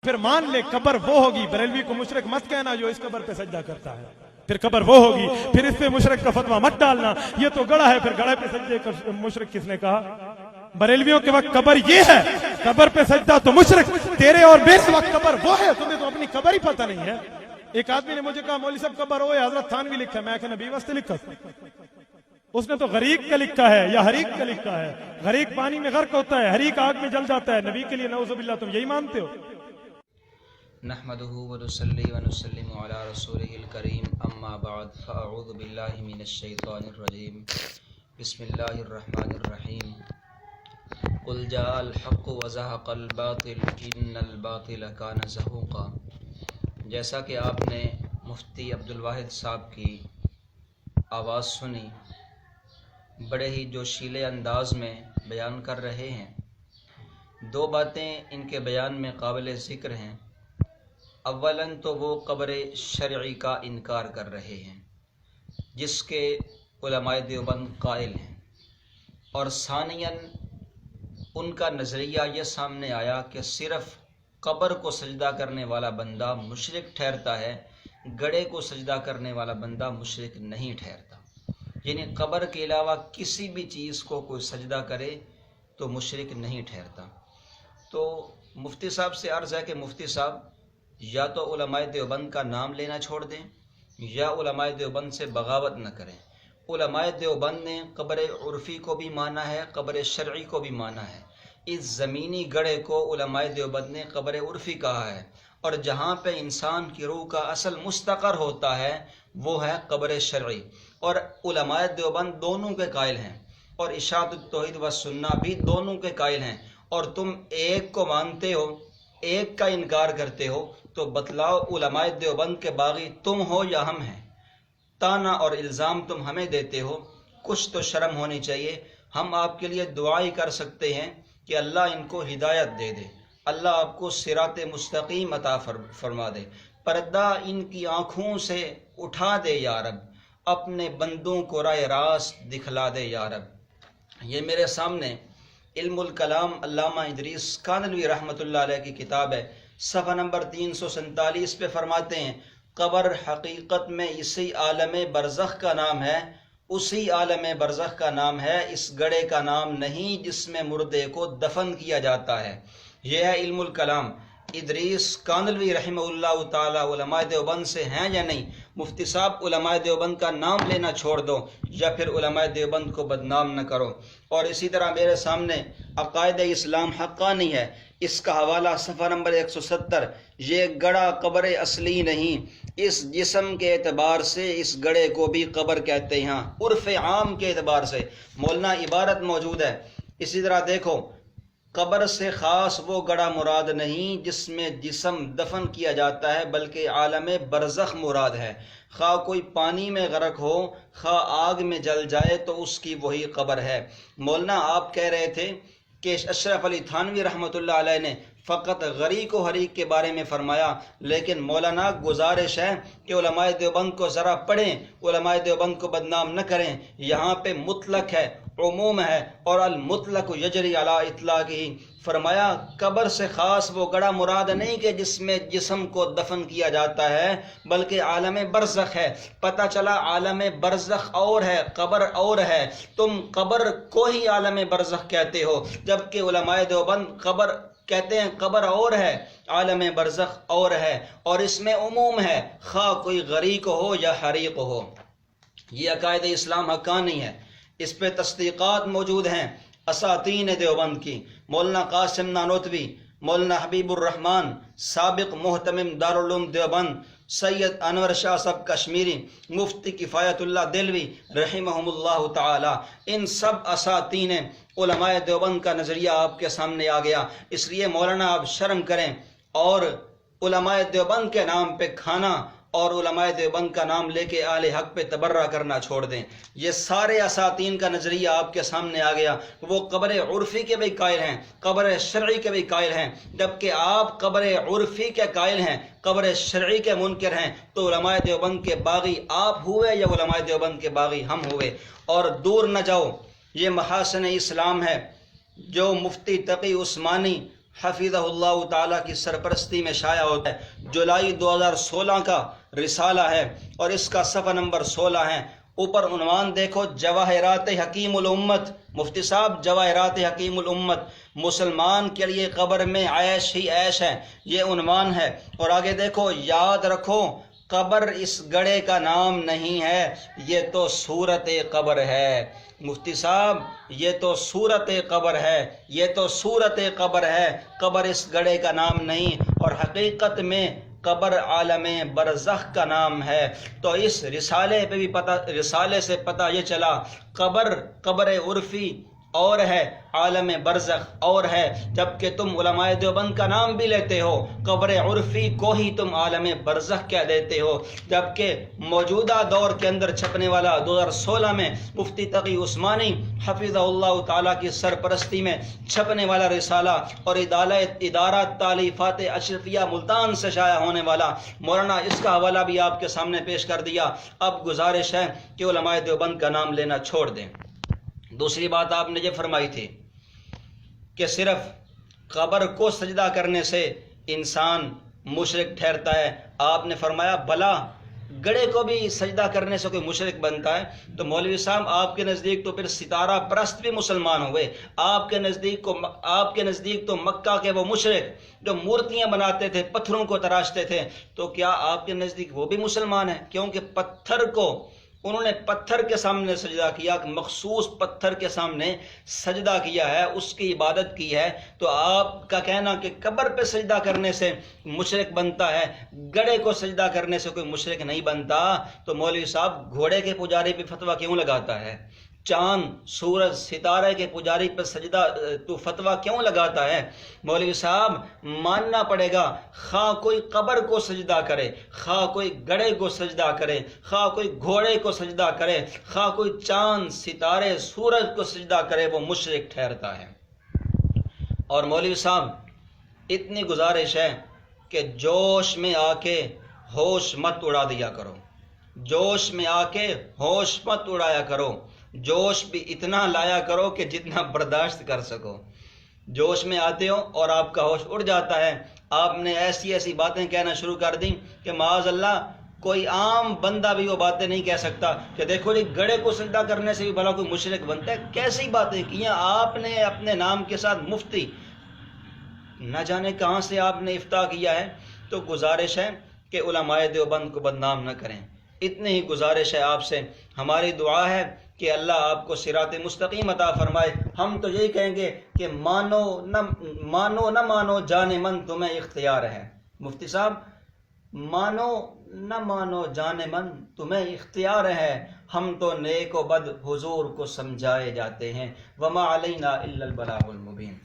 پھر مان لے قبر وہ ہوگی، بریلوی کو مشرک مت کہنا جو اس قبر پہ سجدہ کرتا ہے، پھر قبر وہ ہوگی، پھر اس پہ مشرک کا فتویٰ مت ڈالنا یہ تو گڑھا ہے، پھر گڑھے پہ سجدے کا مشرک کس نے کہا؟ بریلویوں کے وقت قبر یہ ہے، قبر پہ سجدہ تو مشرک، تیرے اور میرے وقت قبر وہ ہے، تمہیں تو اپنی قبر ہی پتہ نہیں ہے۔ ایک آدمی نے مجھے کہا مولوی صاحب قبر ہوئے حضرت تھانوی لکھا ہے، میں کہ نبی واسطے لکھا، اس نے تو غریق کا لکھا ہے یا حریق کا لکھا ہے، غریق پانی میں غرق ہوتا ہے، حریق آگ میں جل جاتا ہے، نبی کے لیے نعوذ باللہ تم یہی مانتے ہو؟ نحمده ونصلي ونسلم على رسوله الكريم اما بعد فاعوذ بالله من الشيطان الرجيم بسم الله الرحمن الرحيم قل جاء الحق وزهق الباطل ان الباطل كان زهوقا۔ جیسا کہ آپ نے مفتی عبدالواحد صاحب کی آواز سنی، بڑے ہی جوشیلے انداز میں بیان کر رہے ہیں۔ دو باتیں ان کے بیان میں قابل ذکر ہیں۔ اولاً تو وہ قبر شرعی کا انکار کر رہے ہیں جس کے علماء دیوبند قائل ہیں، اور ثانیاً ان کا نظریہ یہ سامنے آیا کہ صرف قبر کو سجدہ کرنے والا بندہ مشرک ٹھہرتا ہے، گڑھے کو سجدہ کرنے والا بندہ مشرک نہیں ٹھہرتا، یعنی قبر کے علاوہ کسی بھی چیز کو کوئی سجدہ کرے تو مشرک نہیں ٹھہرتا۔ تو مفتی صاحب سے عرض ہے کہ مفتی صاحب یا تو علماء دیوبند کا نام لینا چھوڑ دیں یا علماء دیوبند سے بغاوت نہ کریں۔ علماء دیوبند نے قبر عرفی کو بھی مانا ہے، قبر شرعی کو بھی مانا ہے۔ اس زمینی گڑھے کو علماء دیوبند نے قبر عرفی کہا ہے، اور جہاں پہ انسان کی روح کا اصل مستقر ہوتا ہے وہ ہے قبر شرعی، اور علماء دیوبند دونوں کے قائل ہیں، اور اشاعت التوحید و سنہ بھی دونوں کے قائل ہیں، اور تم ایک کو مانتے ہو ایک کا انکار کرتے ہو، تو بتلاؤ علماء دیوبند کے باغی تم ہو یا ہم ہیں؟ تانا اور الزام تم ہمیں دیتے ہو، کچھ تو شرم ہونی چاہیے۔ ہم آپ کے لیے دعا ہی کر سکتے ہیں کہ اللہ ان کو ہدایت دے دے، اللہ آپ کو صراط مستقیم عطا فرما دے، پردہ ان کی آنکھوں سے اٹھا دے یا رب، اپنے بندوں کو راہ راست دکھلا دے یا رب۔ یہ میرے سامنے علم الکلام علامہ ادریس کانلوی رحمۃ اللہ علیہ کی کتاب ہے، صفحہ نمبر 347 پہ فرماتے ہیں قبر حقیقت میں اسی عالم برزخ کا نام ہے، اسی عالم برزخ کا نام ہے، اس گڑھے کا نام نہیں جس میں مردے کو دفن کیا جاتا ہے۔ یہ ہے علم الکلام۔ ادریس کانلوی رحمہ اللہ تعالی علماء دیوبند سے ہیں یا نہیں؟ مفتی صاحب علماء دیوبند کا نام لینا چھوڑ دو یا پھر علماء دیوبند کو بدنام نہ کرو۔ اور اسی طرح میرے سامنے عقائد اسلام حقانی ہے، اس کا حوالہ صفحہ نمبر 170۔ یہ گڑھا قبر اصلی نہیں، اس جسم کے اعتبار سے اس گڑھے کو بھی قبر کہتے ہیں، عرف عام کے اعتبار سے۔ مولانا عبارت موجود ہے۔ اسی طرح دیکھو، قبر سے خاص وہ گڑھا مراد نہیں جس میں جسم دفن کیا جاتا ہے، بلکہ عالم برزخ مراد ہے۔ خواہ کوئی پانی میں غرق ہو، خواہ آگ میں جل جائے تو اس کی وہی قبر ہے۔ مولانا آپ کہہ رہے تھے کہ اشرف علی تھانوی رحمۃ اللہ علیہ نے فقط غریق و حریق کے بارے میں فرمایا، لیکن مولانا گزارش ہے کہ علماء دیوبند کو ذرا پڑھیں، علماء دیوبند کو بدنام نہ کریں۔ یہاں پہ مطلق ہے، عموم ہے، اور المطلق یجری علی اطلاقہ۔ فرمایا قبر سے خاص وہ گڑھا مراد نہیں کہ جس میں جسم کو دفن کیا جاتا ہے، بلکہ عالم برزخ ہے۔ پتہ چلا عالم برزخ اور ہے، قبر اور ہے، تم قبر کو ہی عالم برزخ کہتے ہو، جبکہ علماء دیوبند قبر کہتے ہیں قبر اور ہے، عالم برزخ اور ہے، اور اس میں عموم ہے، خواہ کوئی غریق ہو یا حریق ہو۔ یہ عقائد اسلام حقانی ہے، اس پہ تصدیقات موجود ہیں اساتین دیوبند کی۔ مولانا قاسم نانوتوی، مولانا حبیب الرحمن سابق محتمم دارالعلوم دیوبند، سید انور شاہ صاحب کشمیری، مفتی کفایت اللہ دلوی رحمہم اللہ تعالی، ان سب اساتین علماء دیوبند کا نظریہ آپ کے سامنے آ گیا۔ اس لیے مولانا آپ شرم کریں اور علماء دیوبند کے نام پہ کھانا اور علماء دیوبند کا نام لے کے اہل حق پہ تبرہ کرنا چھوڑ دیں۔ یہ سارے اساتین کا نظریہ آپ کے سامنے آ گیا۔ وہ قبر عرفی کے بھی قائل ہیں، قبر شرعی کے بھی قائل ہیں، جبکہ آپ قبر عرفی کے قائل ہیں، قبر شرعی کے منکر ہیں۔ تو علماء دیوبند کے باغی آپ ہوئے یا علماء دیوبند کے باغی ہم ہوئے؟ اور دور نہ جاؤ، یہ محاسن اسلام ہے جو مفتی تقی عثمانی حفظہ اللہ تعالیٰ کی سرپرستی میں شائع ہوتا ہے۔ جولائی 2016 کا رسالہ ہے اور اس کا صفحہ نمبر 16 ہے۔ اوپر عنوان دیکھو، جواہرات حکیم الامت۔ مفتی صاحب، جواہرات حکیم الامت، مسلمان کے لیے قبر میں عیش ہی عیش ہے، یہ عنوان ہے۔ اور آگے دیکھو، یاد رکھو قبر اس گڑھے کا نام نہیں ہے، یہ تو صورت قبر ہے۔ مفتی صاحب، یہ تو صورت قبر ہے، یہ تو صورت قبر ہے، قبر اس گڑھے کا نام نہیں، اور حقیقت میں قبر عالم برزخ کا نام ہے۔ تو اس رسالے سے پتہ یہ چلا، قبر عرفی اور ہے، عالم برزخ اور ہے، جبکہ تم علماء دیوبند کا نام بھی لیتے ہو، قبر عرفی کو ہی تم عالم برزخ کہہ دیتے ہو، جبکہ موجودہ دور کے اندر چھپنے والا 2016 میں مفتی تقی عثمانی حفظہ اللہ تعالیٰ کی سرپرستی میں چھپنے والا رسالہ اور ادارہ تالیفات اشرفیہ ملتان سے شائع ہونے والا مولانا، اس کا حوالہ بھی آپ کے سامنے پیش کر دیا۔ اب گزارش ہے کہ علماء دیوبند کا نام لینا چھوڑ دیں۔ دوسری بات آپ نے یہ فرمائی تھی کہ صرف قبر کو سجدہ کرنے سے انسان مشرک ٹھہرتا ہے۔ آپ نے فرمایا بھلا گڑھے کو بھی سجدہ کرنے سے کوئی مشرک بنتا ہے؟ تو مولوی صاحب، آپ کے نزدیک تو پھر ستارہ پرست بھی مسلمان ہوئے۔ آپ کے نزدیک تو مکہ کے وہ مشرک جو مورتیاں بناتے تھے، پتھروں کو تراشتے تھے، تو کیا آپ کے نزدیک وہ بھی مسلمان ہیں؟ کیونکہ انہوں نے پتھر کے سامنے سجدہ کیا، مخصوص پتھر کے سامنے سجدہ کیا ہے، اس کی عبادت کی ہے۔ تو آپ کا کہنا کہ قبر پہ سجدہ کرنے سے مشرک بنتا ہے، گڑھے کو سجدہ کرنے سے کوئی مشرک نہیں بنتا، تو مولوی صاحب گھوڑے کے پجاری پہ فتویٰ کیوں لگاتا ہے؟ چاند، سورج، ستارے کے پجاری پر سجدہ تو فتویٰ کیوں لگاتا ہے؟ مولوی صاحب، ماننا پڑے گا، خواہ کوئی قبر کو سجدہ کرے، خواہ کوئی گڑھے کو سجدہ کرے، خواہ کوئی گھوڑے کو سجدہ کرے، خواہ کوئی چاند، ستارے، سورج کو سجدہ کرے، وہ مشرک ٹھہرتا ہے۔ اور مولوی صاحب، اتنی گزارش ہے کہ جوش میں آ کے ہوش مت اڑا دیا کرو، جوش میں آ کے ہوش مت اڑایا کرو، جوش بھی اتنا لایا کرو کہ جتنا برداشت کر سکو۔ جوش میں آتے ہو اور آپ کا ہوش اڑ جاتا ہے، آپ نے ایسی باتیں کہنا شروع کر دیں کہ معاذ اللہ کوئی عام بندہ بھی وہ باتیں نہیں کہہ سکتا کہ دیکھو جی گڑھے کو سجدہ کرنے سے بھی بھلا کوئی مشرک بنتا ہے۔ کیسی باتیں کی ہیں آپ نے اپنے نام کے ساتھ مفتی، نہ جانے کہاں سے آپ نے افتاء کیا ہے۔ تو گزارش ہے کہ علماء دیوبند کو بدنام نہ کریں، اتنی ہی گزارش ہے آپ سے۔ ہماری دعا ہے کہ اللہ آپ کو صراط مستقیم عطا فرمائے۔ ہم تو یہی کہیں گے کہ مانو نہ مانو جان من تمہیں اختیار ہے۔ مفتی صاحب، مانو نہ مانو جان من تمہیں اختیار ہے، ہم تو نیک و بد حضور کو سمجھائے جاتے ہیں، وما علینا الا البلاغ المبین۔